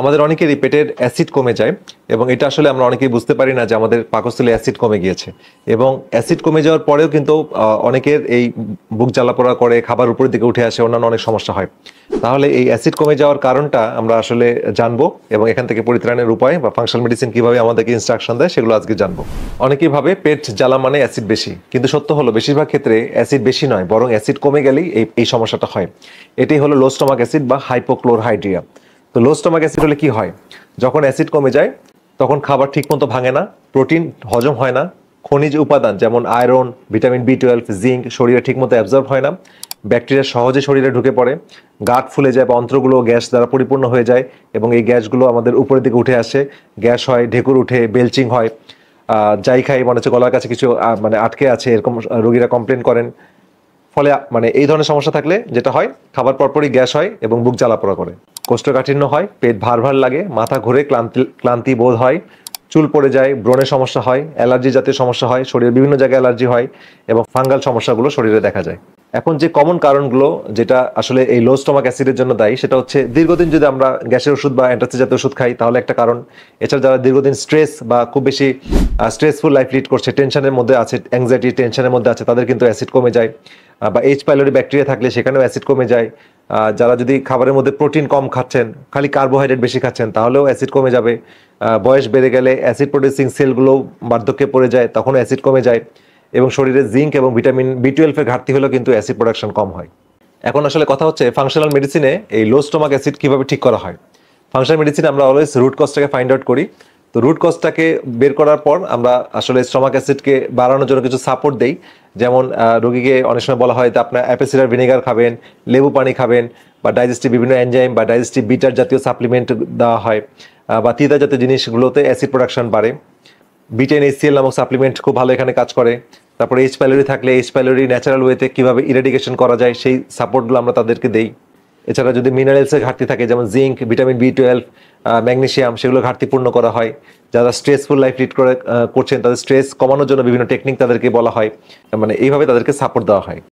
আমাদের অনেকেরই পেটের অ্যাসিড কমে যায় এবং এটা আসলে আমরা অনেকেই বুঝতে পারি না যে আমাদের পাকস্থলী অ্যাসিড কমে গিয়েছে। এবং অ্যাসিড কমে যাওয়ার পরেও কিন্তু অনেকের এই বুক জ্বালাপোড়া করে, খাবার উপরের দিকে উঠে আসে, অন্যান্য অনেক সমস্যা হয়। তাহলে এই অ্যাসিড কমে যাওয়ার কারণটা আমরা আসলে জানবো এবং এখান থেকে পরিত্রাণের উপায় বা ফাংশনাল মেডিসিন কিভাবে আমাদেরকে ইনস্ট্রাকশন দেয় সেগুলো আজকে জানবো। অনেকেই ভাবে পেট জ্বালা মানে অ্যাসিড বেশি, কিন্তু সত্য হলো বেশিরভাগ ক্ষেত্রে অ্যাসিড বেশি নয়, বরং অ্যাসিড কমে গেলেই এই সমস্যাটা হয়। এটাই হলো লো স্টমাক অ্যাসিড বা হাইপোক্লোরহাইড্রিয়া। তো লো স্টমাক অ্যাসিড হলে কি হয়? যখন অ্যাসিড কমে যায় তখন খাবার ঠিক মতো ভাঙে না, প্রোটিন হজম হয় না, খনিজ উপাদান যেমন আয়রন, ভিটামিন বি12, জিঙ্ক শরীরে ঠিক মতো অ্যাবজর্ব হয় না, ব্যাকটেরিয়া সহজে শরীরে ঢুকে পড়ে, গাট ফুলে যায় বা অন্ত্রগুলো গ্যাস দ্বারা পরিপূর্ণ হয়ে যায় এবং এই গ্যাসগুলো আমাদের উপরের দিকে উঠে আসে, গ্যাস হয়, ঢেকুর উঠে, বেলচিং হয়, যাই খাই মনে হচ্ছে গলার কাছে কিছু মানে আটকে আছে, এরকম রোগীরা কমপ্লেন করেন। ফলে মানে এই ধরনের সমস্যা থাকলে যেটা হয়, খাবার পরপরই গ্যাস হয় এবং বুক জ্বালাপোড়া করে, কোষ্ঠকাঠিন্য হয়, পেট ভার ভার লাগে, মাথা ঘুরে, ক্লান্তি বোধ হয়, চুল পড়ে যায়, ব্রণের সমস্যা হয়, অ্যালার্জি জাতীয় সমস্যা হয়, শরীরের বিভিন্ন জায়গায় অ্যালার্জি হয় এবং ফাঙ্গাল সমস্যাগুলো শরীরে দেখা যায়। এখন যে কমন কারণগুলো যেটা আসলে এই লো স্টমাক অ্যাসিডের জন্য দায়ী, সেটা হচ্ছে দীর্ঘদিন যদি আমরা গ্যাসের ওষুধ বা অ্যান্টাসিড জাতীয় ওষুধ খাই তাহলে একটা কারণ। এছাড়া যারা দীর্ঘদিন স্ট্রেস বা খুব বেশি স্ট্রেসফুল লাইফ লিড করছে, টেনশনের মধ্যে আছে, অ্যাংজাইটি টেনশনের মধ্যে আছে, তাদের কিন্তু অ্যাসিড কমে যায়। বা এইচ পাইলোরি ব্যাকটেরিয়া থাকলে সেখানেও অ্যাসিড কমে যায়। যারা যদি খাবারের মধ্যে প্রোটিন কম খাচ্ছেন, খালি কার্বোহাইড্রেট বেশি খাচ্ছেন, তাহলেও অ্যাসিড কমে যাবে। বয়স বেড়ে গেলে অ্যাসিড প্রডিউসিং সেলগুলো বার্ধক্যে পড়ে যায়, তখনও অ্যাসিড কমে যায়। এবং শরীরে জিঙ্ক এবং ভিটামিন বি12 এর ঘাটতি হলেও কিন্তু অ্যাসিড প্রোডাকশন কম হয়। এখন আসলে কথা হচ্ছে ফাংশনাল মেডিসিনে এই লো স্টমাক অ্যাসিড কিভাবে ঠিক করা হয়। ফাংশনাল মেডিসিনে আমরা অলওয়েজ রুট কজটাকে ফাইন্ড আউট করি। তো রুট কজটাকে বের করার পর আমরা আসলে স্টমাক অ্যাসিডকে বাড়ানোর জন্য কিছু সাপোর্ট দেই। যেমন রোগীকে অনেক সময় বলা হয় যে আপনার অ্যাপেল সিডার ভিনেগার খাবেন, লেবু পানি খাবেন, বা ডাইজেস্টিভ বিভিন্ন এনজাইম বা ডাইজেস্টিভ বিটার জাতীয় সাপ্লিমেন্ট দেওয়া হয়, বা তিতা জাতীয় জিনিসগুলোতে অ্যাসিড প্রোডাকশন বাড়ে। B10HCl নামক সাপ্লিমেন্ট খুব ভালো এখানে কাজ করে। তারপরে এইচ পাইলোরি থাকলে এইচ পাইলোরি ন্যাচারাল ওয়েতে কিভাবে ইরেডিকেশন করা যায় সেই সাপোর্টগুলো আমরা তাদেরকে দেই। এছাড়া যদি মিনারেলসের ঘাটতি থাকে যেমন জিঙ্ক, ভিটামিন বি12, ম্যাগনেসিয়াম, সেগুলো ঘাটতি পূর্ণ করা হয়। যারা স্ট্রেসফুল লাইফ লিড করছেন তাদের স্ট্রেস কমানোর জন্য বিভিন্ন টেকনিক তাদেরকে বলা হয়, মানে এইভাবে তাদেরকে সাপোর্ট দেওয়া হয়।